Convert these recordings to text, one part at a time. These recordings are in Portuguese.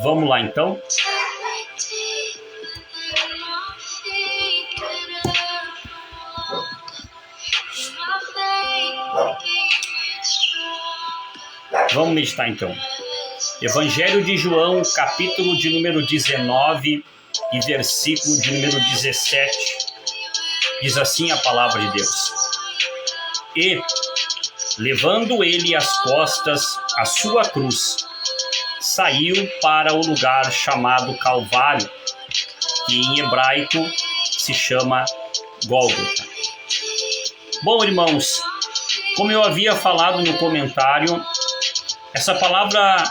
Vamos lá então. Vamos meditar então. Evangelho de João, capítulo de número 19 e versículo de número 17. Diz assim a palavra de Deus. E, levando ele às costas a sua cruz, saiu para o lugar chamado Calvário, que em hebraico se chama Gólgota. Bom, irmãos, como eu havia falado no comentário, essa palavra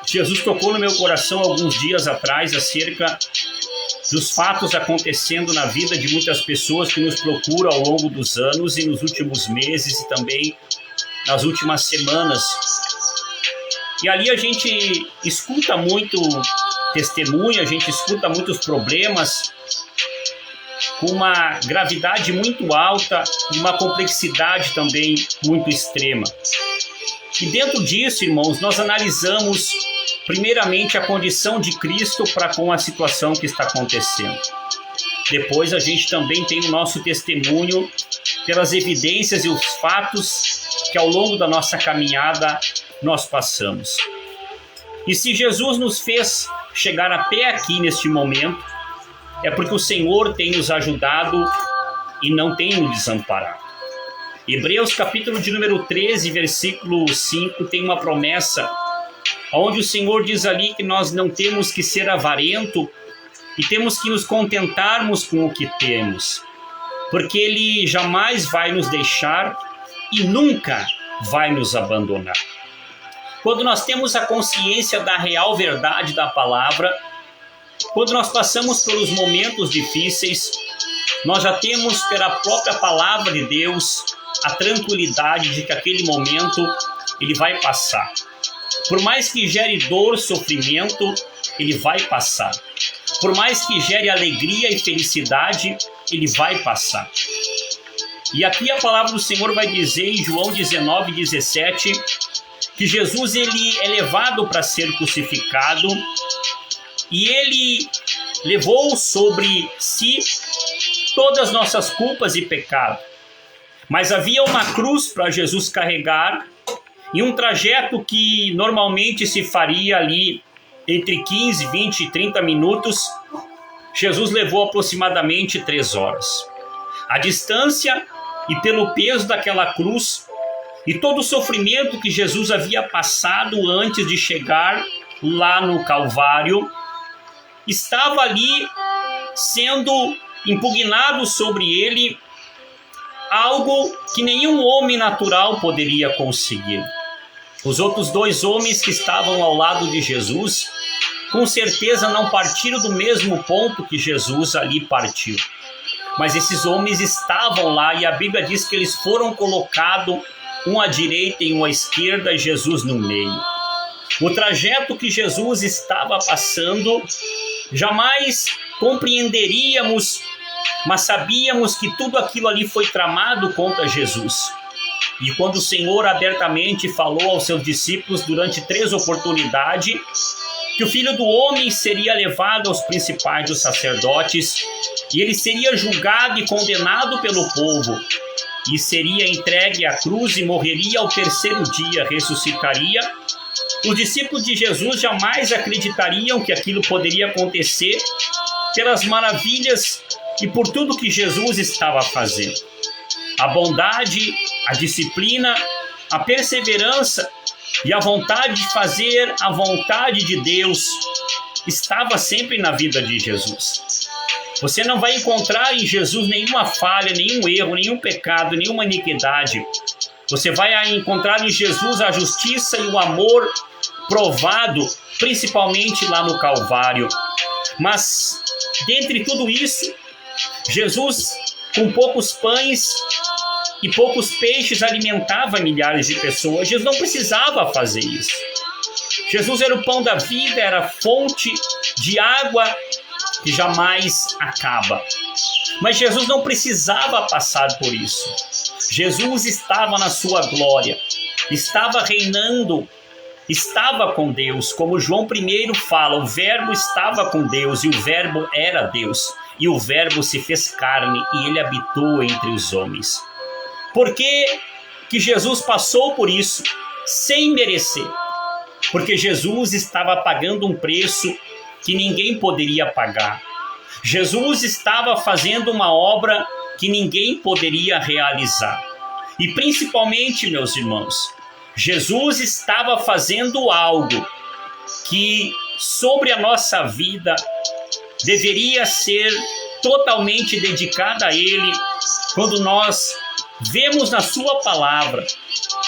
Jesus tocou no meu coração alguns dias atrás acerca dos fatos acontecendo na vida de muitas pessoas que nos procuram ao longo dos anos e nos últimos meses e também nas últimas semanas. E ali a gente escuta muito testemunho, a gente escuta muitos problemas com uma gravidade muito alta e uma complexidade também muito extrema. E dentro disso, irmãos, nós analisamos primeiramente a condição de Cristo para com a situação que está acontecendo. Depois a gente também tem o nosso testemunho pelas evidências e os fatos que ao longo da nossa caminhada nós passamos. E se Jesus nos fez chegar até aqui neste momento, é porque o Senhor tem nos ajudado e não tem nos desamparado. Hebreus capítulo de número 13, versículo 5, tem uma promessa onde o Senhor diz ali que nós não temos que ser avarento e temos que nos contentarmos com o que temos, porque Ele jamais vai nos deixar e nunca vai nos abandonar. Quando nós temos a consciência da real verdade da palavra, quando nós passamos pelos momentos difíceis, nós já temos pela própria palavra de Deus a tranquilidade de que aquele momento ele vai passar. Por mais que gere dor, sofrimento, ele vai passar. Por mais que gere alegria e felicidade, ele vai passar. E aqui a palavra do Senhor vai dizer em João 19, 17, que Jesus ele é levado para ser crucificado e ele levou sobre si todas as nossas culpas e pecados. Mas havia uma cruz para Jesus carregar e um trajeto que normalmente se faria ali entre 15, 20 e 30 minutos, Jesus levou aproximadamente 3 horas. A distância e pelo peso daquela cruz e todo o sofrimento que Jesus havia passado antes de chegar lá no Calvário, estava ali sendo impugnado sobre ele algo que nenhum homem natural poderia conseguir. Os outros 2 homens que estavam ao lado de Jesus, com certeza não partiram do mesmo ponto que Jesus ali partiu. Mas esses homens estavam lá e a Bíblia diz que eles foram colocados um à direita e um à esquerda, e Jesus no meio. O trajeto que Jesus estava passando, jamais compreenderíamos, mas sabíamos que tudo aquilo ali foi tramado contra Jesus. E quando o Senhor abertamente falou aos seus discípulos durante 3 oportunidades, que o Filho do Homem seria levado aos principais dos sacerdotes, e ele seria julgado e condenado pelo povo, e seria entregue à cruz e morreria ao 3º dia, ressuscitaria, os discípulos de Jesus jamais acreditariam que aquilo poderia acontecer pelas maravilhas e por tudo que Jesus estava fazendo. A bondade, a disciplina, a perseverança e a vontade de fazer a vontade de Deus estava sempre na vida de Jesus. Você não vai encontrar em Jesus nenhuma falha, nenhum erro, nenhum pecado, nenhuma iniquidade. Você vai encontrar em Jesus a justiça e o amor provado, principalmente lá no Calvário. Mas, dentre tudo isso, Jesus, com poucos pães e poucos peixes, alimentava milhares de pessoas. Jesus não precisava fazer isso. Jesus era o pão da vida, era a fonte de água que jamais acaba. Mas Jesus não precisava passar por isso. Jesus estava na sua glória, estava reinando estava com Deus, como João 1 fala, o verbo estava com Deus e o verbo era Deus. E o verbo se fez carne e ele habitou entre os homens. Por que Jesus passou por isso sem merecer? Porque Jesus estava pagando um preço que ninguém poderia pagar. Jesus estava fazendo uma obra que ninguém poderia realizar. E principalmente, meus irmãos, Jesus estava fazendo algo que sobre a nossa vida deveria ser totalmente dedicada a Ele, quando nós vemos na sua palavra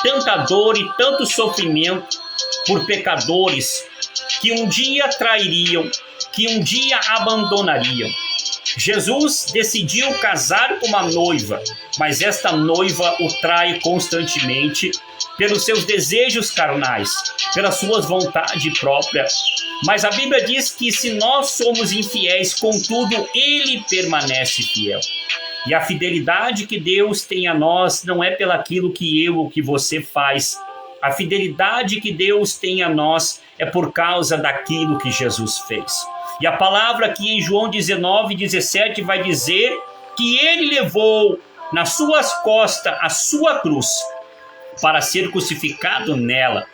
tanta dor e tanto sofrimento por pecadores que um dia trairiam, que um dia abandonariam. Jesus decidiu casar com uma noiva, mas esta noiva o trai constantemente pelos seus desejos carnais, pelas suas vontades próprias. Mas a Bíblia diz que se nós somos infiéis, contudo, Ele permanece fiel. E a fidelidade que Deus tem a nós não é pelaquilo que eu ou que você faz. A fidelidade que Deus tem a nós é por causa daquilo que Jesus fez. E a palavra aqui em João 19:17 vai dizer que Ele levou nas suas costas a sua cruz para ser crucificado nela.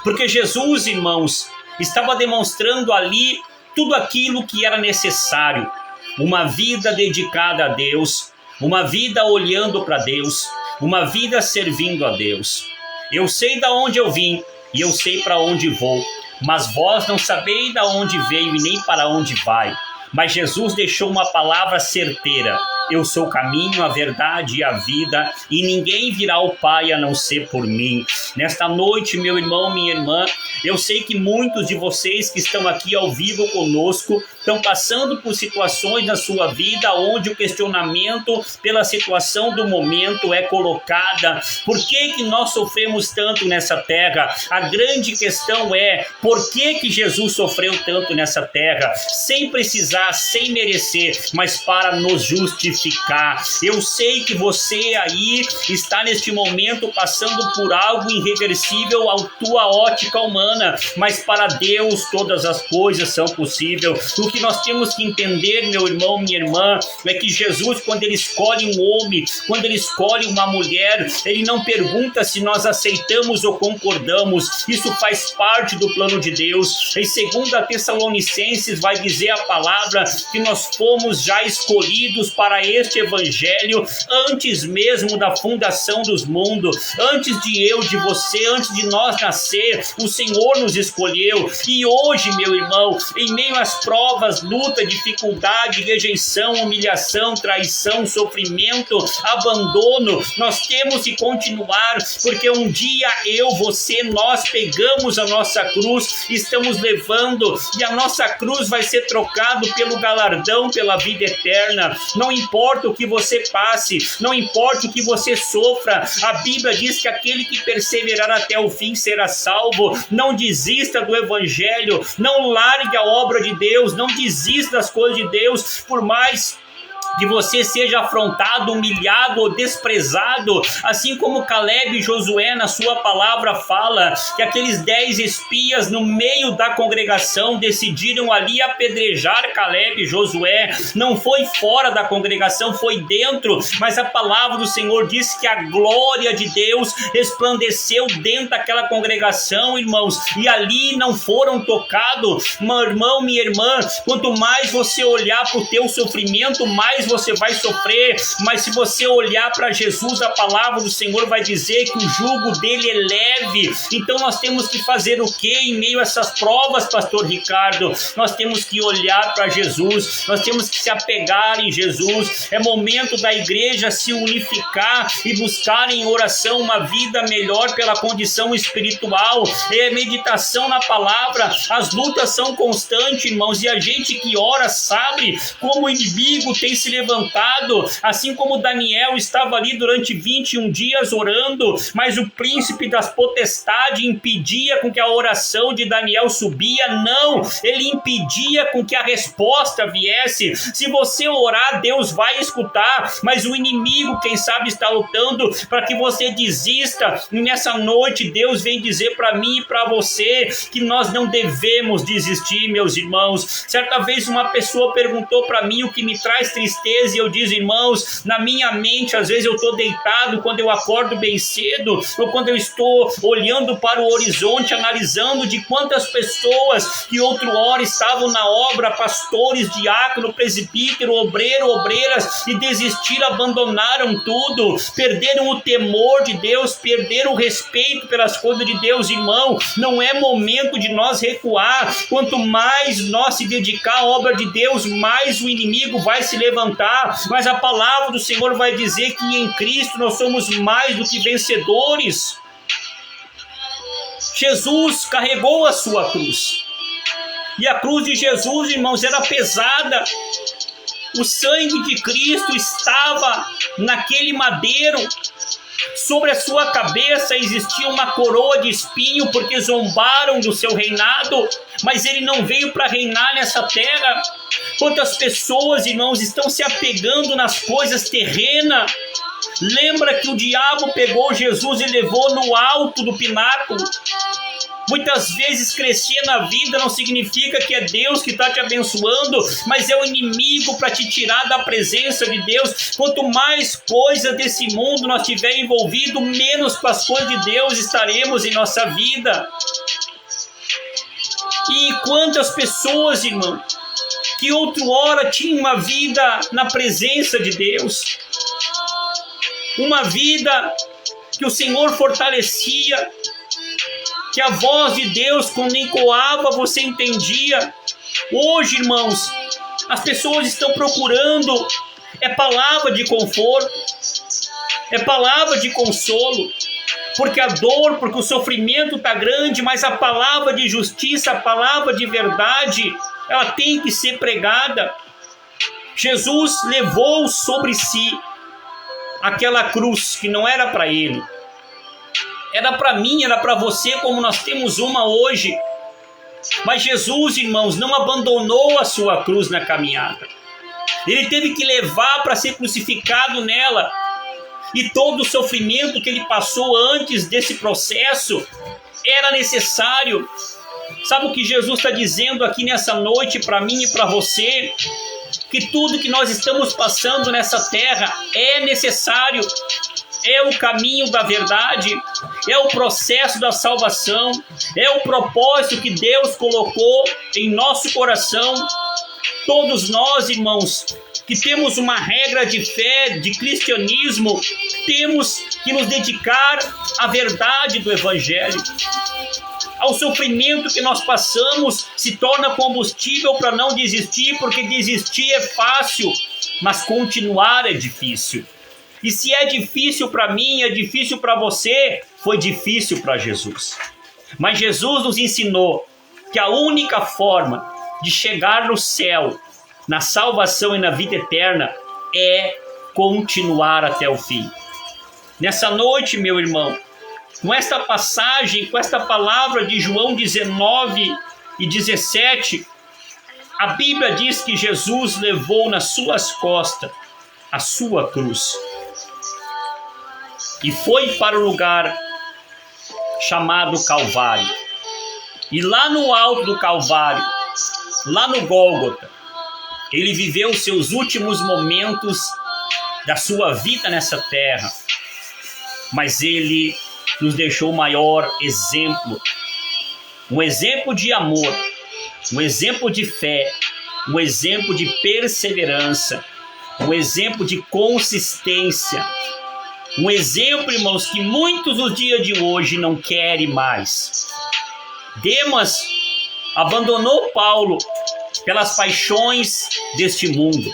Porque Jesus, irmãos, estava demonstrando ali tudo aquilo que era necessário. Uma vida dedicada a Deus, uma vida olhando para Deus, uma vida servindo a Deus. Eu sei de onde eu vim e eu sei para onde vou, mas vós não sabeis de onde veio e nem para onde vai. Mas Jesus deixou uma palavra certeira: eu sou o caminho, a verdade e a vida, e ninguém virá ao Pai a não ser por mim. Nesta noite, meu irmão, minha irmã, eu sei que muitos de vocês que estão aqui ao vivo conosco estão passando por situações na sua vida onde o questionamento pela situação do momento é colocada. Por que nós sofremos tanto nessa terra? A grande questão é: por que Jesus sofreu tanto nessa terra? Sem precisar, sem merecer, mas para nos justificar. Eu sei que você aí está neste momento passando por algo irreversível à tua ótica humana, mas para Deus todas as coisas são possíveis. O que nós temos que entender, meu irmão, minha irmã, é que Jesus, quando Ele escolhe um homem, quando Ele escolhe uma mulher, Ele não pergunta se nós aceitamos ou concordamos. Isso faz parte do plano de Deus. Em 2 Tessalonicenses vai dizer a palavra que nós fomos já escolhidos para este evangelho antes mesmo da fundação dos mundos. Antes de eu, de você, antes de nós nascer, o Senhor nos escolheu. E hoje, meu irmão, em meio às provas, luta, dificuldade, rejeição, humilhação, traição, sofrimento, abandono, nós temos que continuar, porque um dia eu, você, nós pegamos a nossa cruz, estamos levando, e a nossa cruz vai ser trocado pelo galardão, pela vida eterna. Não importa o que você passe, não importa o que você sofra, a Bíblia diz que aquele que perseverar até o fim será salvo. Não desista do evangelho, não largue a obra de Deus, não desista das coisas de Deus, por mais que você seja afrontado, humilhado ou desprezado, assim como Caleb e Josué na sua palavra fala, que aqueles 10 espias no meio da congregação decidiram ali apedrejar Caleb e Josué. Não foi fora da congregação, foi dentro, mas a palavra do Senhor diz que a glória de Deus resplandeceu dentro daquela congregação, irmãos, e ali não foram tocados. Meu irmão, minha irmã, quanto mais você olhar para o teu sofrimento, mais você vai sofrer. Mas se você olhar para Jesus, a palavra do Senhor vai dizer que o jugo dele é leve. Então nós temos que fazer o que em meio a essas provas, pastor Ricardo? Nós temos que olhar para Jesus, nós temos que se apegar em Jesus. É momento da igreja se unificar e buscar em oração uma vida melhor pela condição espiritual. É meditação na palavra. As lutas são constantes, irmãos, e a gente que ora sabe como o inimigo tem se levantado, assim como Daniel estava ali durante 21 dias orando, mas o príncipe das potestades impedia com que a oração de Daniel subia. Não, ele impedia com que a resposta viesse. Se você orar, Deus vai escutar, mas o inimigo, quem sabe, está lutando para que você desista. E nessa noite Deus vem dizer para mim e para você que nós não devemos desistir, meus irmãos. Certa vez uma pessoa perguntou para mim o que me traz tristeza, e eu disse: irmãos, na minha mente às vezes eu estou deitado quando eu acordo bem cedo, ou quando eu estou olhando para o horizonte, analisando de quantas pessoas que outrora estavam na obra, pastores, diácono, presbítero, obreiro, obreiras, e desistiram, abandonaram tudo, perderam o temor de Deus, perderam o respeito pelas coisas de Deus. Irmão, não é momento de nós recuar. Quanto mais nós se dedicar à obra de Deus, mais o inimigo vai se levantar, mas a palavra do Senhor vai dizer que em Cristo nós somos mais do que vencedores. Jesus carregou a sua cruz, e a cruz de Jesus, irmãos, era pesada. O sangue de Cristo estava naquele madeiro. Sobre a sua cabeça existia uma coroa de espinho, porque zombaram do seu reinado, mas ele não veio para reinar nessa terra. Quantas pessoas, irmãos, estão se apegando nas coisas terrenas? Lembra que o diabo pegou Jesus e levou no alto do pináculo? Muitas vezes crescer na vida não significa que é Deus que está te abençoando, mas é o inimigo para te tirar da presença de Deus. Quanto mais coisas desse mundo nós tiver envolvido, menos com as coisas de Deus estaremos em nossa vida. E quantas pessoas, irmão, que outrora tinham uma vida na presença de Deus, uma vida que o Senhor fortalecia, que a voz de Deus, quando encoava, você entendia. Hoje, irmãos, as pessoas estão procurando palavra de conforto, palavra de consolo, porque a dor, porque o sofrimento está grande, mas a palavra de justiça, a palavra de verdade, ela tem que ser pregada. Jesus levou sobre si aquela cruz que não era para ele, era para mim, era para você, como nós temos uma hoje. Mas Jesus, irmãos, não abandonou a sua cruz na caminhada. Ele teve que levar para ser crucificado nela. E todo o sofrimento que ele passou antes desse processo era necessário. Sabe o que Jesus está dizendo aqui nessa noite para mim e para você? Que tudo que nós estamos passando nessa terra é necessário. É o caminho da verdade, é o processo da salvação, é o propósito que Deus colocou em nosso coração. Todos nós, irmãos, que temos uma regra de fé, de cristianismo, temos que nos dedicar à verdade do Evangelho. Ao sofrimento que nós passamos se torna combustível para não desistir, porque desistir é fácil, mas continuar é difícil. E se é difícil para mim, é difícil para você, foi difícil para Jesus. Mas Jesus nos ensinou que a única forma de chegar no céu, na salvação e na vida eterna, é continuar até o fim. Nessa noite, meu irmão, com esta passagem, com esta palavra de João 19 e 17, a Bíblia diz que Jesus levou nas suas costas a sua cruz e foi para o lugar chamado Calvário. E lá no alto do Calvário, lá no Gólgota, ele viveu os seus últimos momentos da sua vida nessa terra, mas ele nos deixou o maior exemplo, um exemplo de amor, um exemplo de fé, um exemplo de perseverança, um exemplo de consistência, um exemplo, irmãos, que muitos nos dias de hoje não querem mais. Demas abandonou Paulo pelas paixões deste mundo,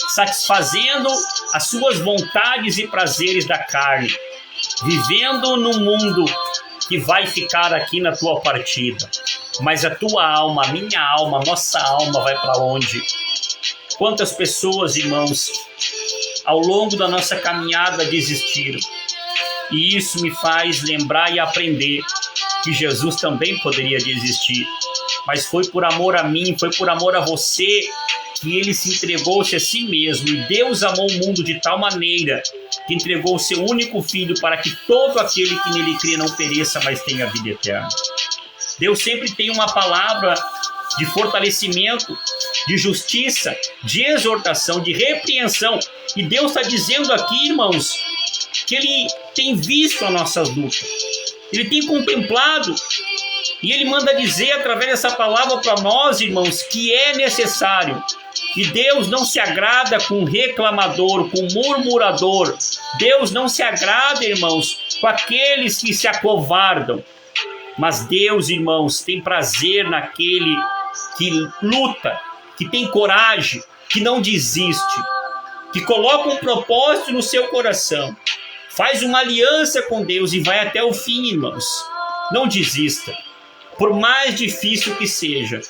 satisfazendo as suas vontades e prazeres da carne, vivendo num mundo que vai ficar aqui na tua partida. Mas a tua alma, a minha alma, a nossa alma vai para onde? Quantas pessoas, irmãos, ao longo da nossa caminhada desistiram. E isso me faz lembrar e aprender que Jesus também poderia desistir. Mas foi por amor a mim, foi por amor a você, que ele se entregou-se a si mesmo. E Deus amou o mundo de tal maneira que entregou o seu único filho para que todo aquele que nele crê não pereça, mas tenha vida eterna. Deus sempre tem uma palavra de fortalecimento, de justiça, de exortação, de repreensão. E Deus está dizendo aqui, irmãos, que ele tem visto as nossas lutas, ele tem contemplado, e ele manda dizer através dessa palavra para nós, irmãos, que é necessário. E Deus não se agrada com reclamador, com murmurador. Deus não se agrada, irmãos, com aqueles que se acovardam. Mas Deus, irmãos, tem prazer naquele que luta, que tem coragem, que não desiste, que coloca um propósito no seu coração, faz uma aliança com Deus e vai até o fim, irmãos. Não desista. Por mais difícil que seja,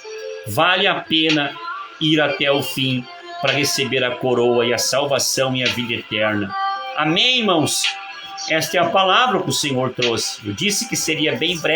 vale a pena ir até o fim para receber a coroa e a salvação e a vida eterna. Amém, irmãos? Esta é a palavra que o Senhor trouxe. Eu disse que seria bem breve.